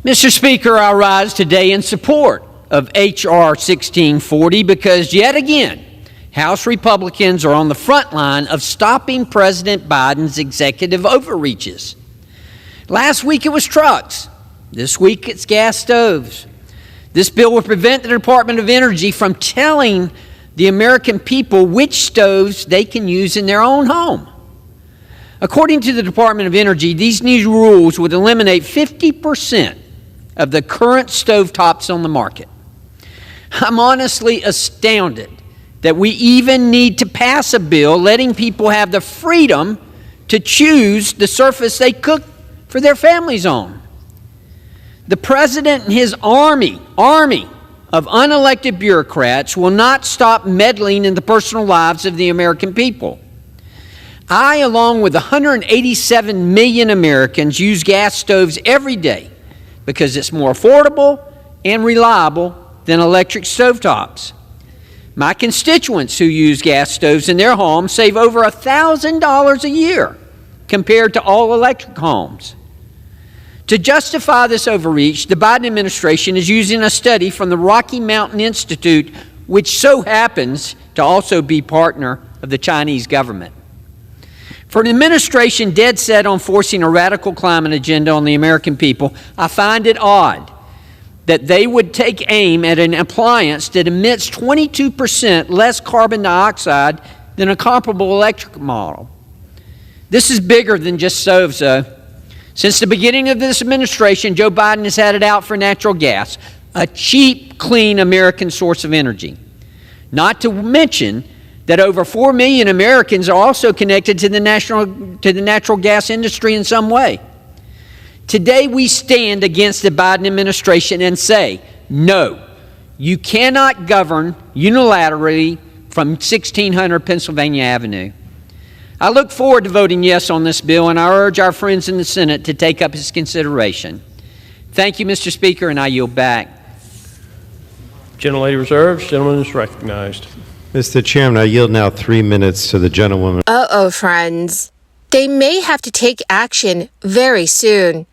Mr. Speaker, I rise today in support of H.R. 1640 because, yet again, House Republicans are on the front line of stopping President Biden's executive overreaches. Last week it was trucks. This week it's gas stoves. This bill will prevent the Department of Energy from telling the American people which stoves they can use in their own home. According to the Department of Energy, these new rules would eliminate 50% of the current stovetops on the market. I'm honestly astounded that we even need to pass a bill letting people have the freedom to choose the surface they cook for their families on. The president and his army of unelected bureaucrats will not stop meddling in the personal lives of the American people. I, along with 187 million Americans, use gas stoves every day because it's more affordable and reliable than electric stovetops. My constituents who use gas stoves in their homes save over $1,000 a year compared to all electric homes. To justify this overreach, the Biden administration is using a study from the Rocky Mountain Institute, which so happens to also be partner of the Chinese government. For an administration dead set on forcing a radical climate agenda on the American people, I find it odd that they would take aim at an appliance that emits 22% less carbon dioxide than a comparable electric model. This is bigger than just stoves, though. Since the beginning of this administration, Joe Biden has had it out for natural gas, a cheap, clean American source of energy. Not to mention that over 4 million Americans are also connected to the natural gas industry in some way. Today we stand against the Biden administration and say, no, you cannot govern unilaterally from 1600 Pennsylvania Avenue. I look forward to voting yes on this bill, and I urge our friends in the Senate to take up its consideration. Thank you, Mr. Speaker, and I yield back. Gentlelady reserves. Gentleman is recognized. Mr. Chairman, I yield now 3 minutes to the gentlewoman. Friends. They may have to take action very soon.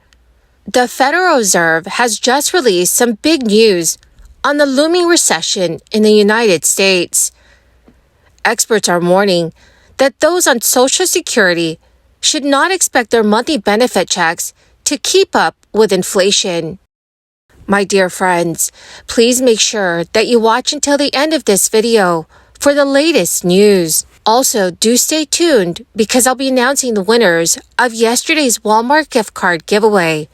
The Federal Reserve has just released some big news on the looming recession in the United States. Experts are warning that those on Social Security should not expect their monthly benefit checks to keep up with inflation. My dear friends, please make sure that you watch until the end of this video for the latest news. Also, do stay tuned because I'll be announcing the winners of yesterday's Walmart gift card giveaway.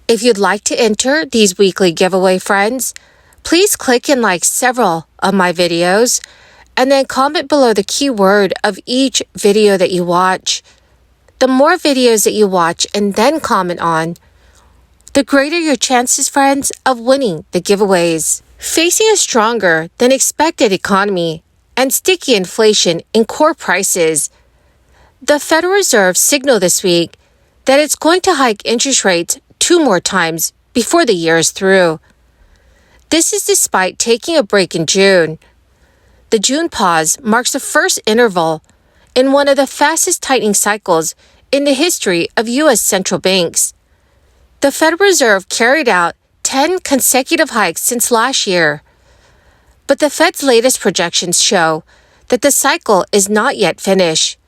If you'd like to enter these weekly giveaway, friends, please click and like several of my videos and then comment below the keyword of each video that you watch. The more videos that you watch and then comment on, the greater your chances, friends, of winning the giveaways. Facing a stronger than expected economy and sticky inflation in core prices, the Federal Reserve signaled this week that it's going to hike interest rates 2 more times before the year is through. This is despite taking a break in June. The June pause marks the first interval in one of the fastest tightening cycles in the history of U.S. central banks. The Federal Reserve carried out 10 consecutive hikes since last year. But the Fed's latest projections show that the cycle is not yet finished,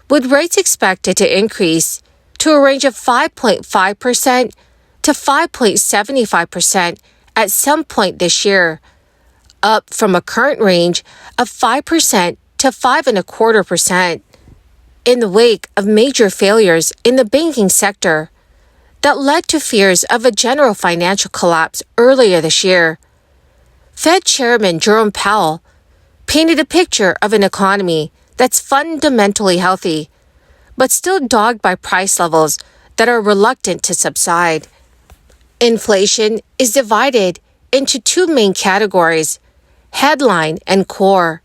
with rates expected to increase to a range of 5.5% to 5.75% at some point this year, up from a current range of 5% to 5.25%. In the wake of major failures in the banking sector that led to fears of a general financial collapse earlier this year, Fed Chairman Jerome Powell painted a picture of an economy that's fundamentally healthy, but still dogged by price levels that are reluctant to subside. Inflation is divided into 2 main categories, headline and core.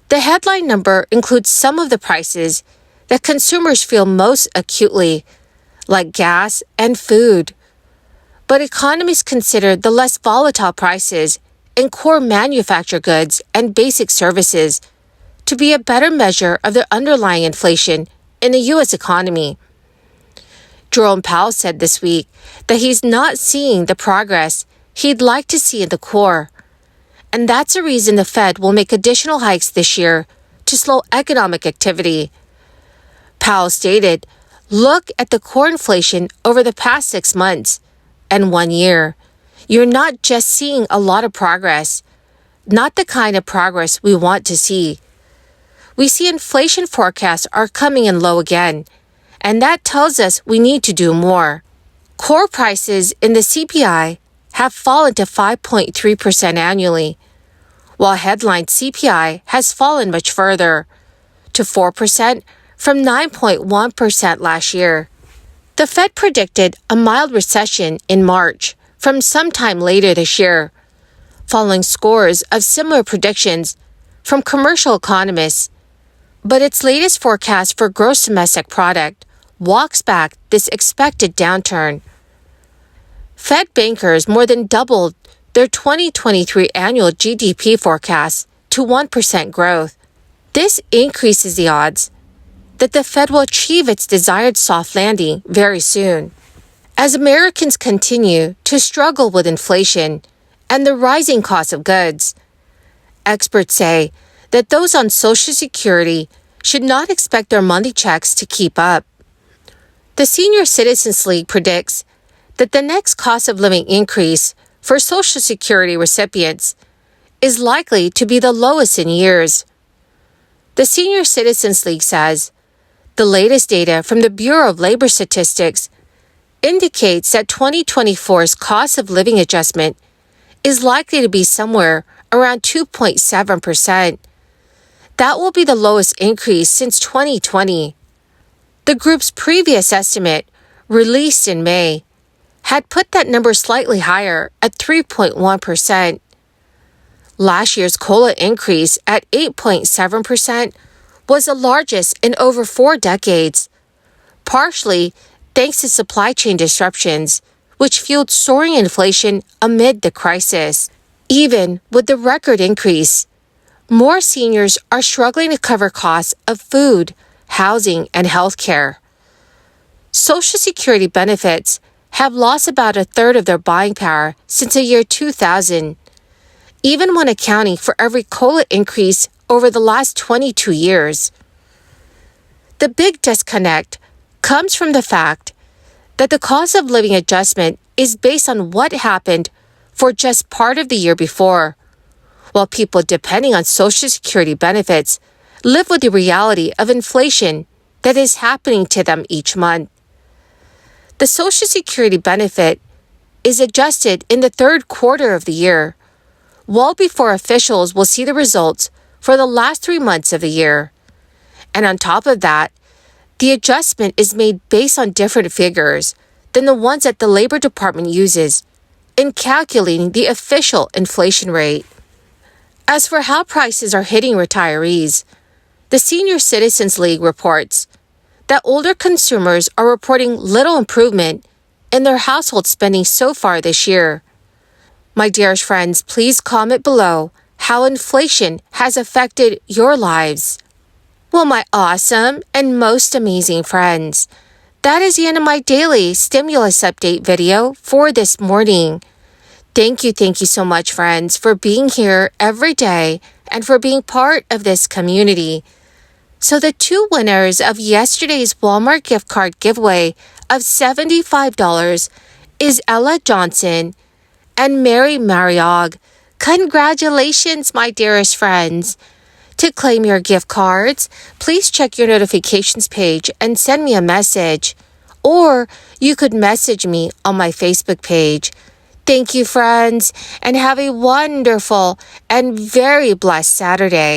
The headline number includes some of the prices that consumers feel most acutely, like gas and food. But economists consider the less volatile prices in core manufactured goods and basic services to be a better measure of the underlying inflation in the U.S. economy. Jerome Powell said this week that he's not seeing the progress he'd like to see in the core. And that's a reason the Fed will make additional hikes this year to slow economic activity. Powell stated, "Look at the core inflation over the past 6 months and 1 year. You're not just seeing a lot of progress, not the kind of progress we want to see. We see inflation forecasts are coming in low again, and that tells us we need to do more." Core prices in the CPI have fallen to 5.3% annually, while headline CPI has fallen much further, to 4% from 9.1% last year. The Fed predicted a mild recession in March from sometime later this year, following scores of similar predictions from commercial economists. But its latest forecast for gross domestic product walks back this expected downturn. Fed bankers more than doubled their 2023 annual GDP forecast to 1% growth. This increases the odds that the Fed will achieve its desired soft landing very soon. As Americans continue to struggle with inflation and the rising cost of goods, experts say that those on Social Security should not expect their monthly checks to keep up. The Senior Citizens League predicts that the next cost of living increase for Social Security recipients is likely to be the lowest in years. The Senior Citizens League says the latest data from the Bureau of Labor Statistics indicates that 2024's cost of living adjustment is likely to be somewhere around 2.7%. That will be the lowest increase since 2020. The group's previous estimate, released in May, had put that number slightly higher at 3.1%. Last year's COLA increase at 8.7% was the largest in over 4 decades, partially thanks to supply chain disruptions, which fueled soaring inflation amid the crisis. Even with the record increase, more seniors are struggling to cover costs of food, housing, and health care. Social Security benefits have lost about a third of their buying power since the year 2000, even when accounting for every COLA increase over the last 22 years. The big disconnect comes from the fact that the cost of living adjustment is based on what happened for just part of the year before, while people depending on Social Security benefits live with the reality of inflation that is happening to them each month. The Social Security benefit is adjusted in the third quarter of the year, well before officials will see the results for the last 3 months of the year. And on top of that, the adjustment is made based on different figures than the ones that the Labor Department uses in calculating the official inflation rate. As for how prices are hitting retirees, the Senior Citizens League reports that older consumers are reporting little improvement in their household spending so far this year. My dearest friends, please comment below how inflation has affected your lives. Well, my awesome and most amazing friends, that is the end of my daily stimulus update video for this morning. Thank you so much, friends, for being here every day and for being part of this community. So the 2 winners of yesterday's Walmart gift card giveaway of $75 is Ella Johnson and Mary Mariog. Congratulations, my dearest friends. To claim your gift cards, please check your notifications page and send me a message. Or you could message me on my Facebook page. Thank you, friends, and have a wonderful and very blessed Saturday.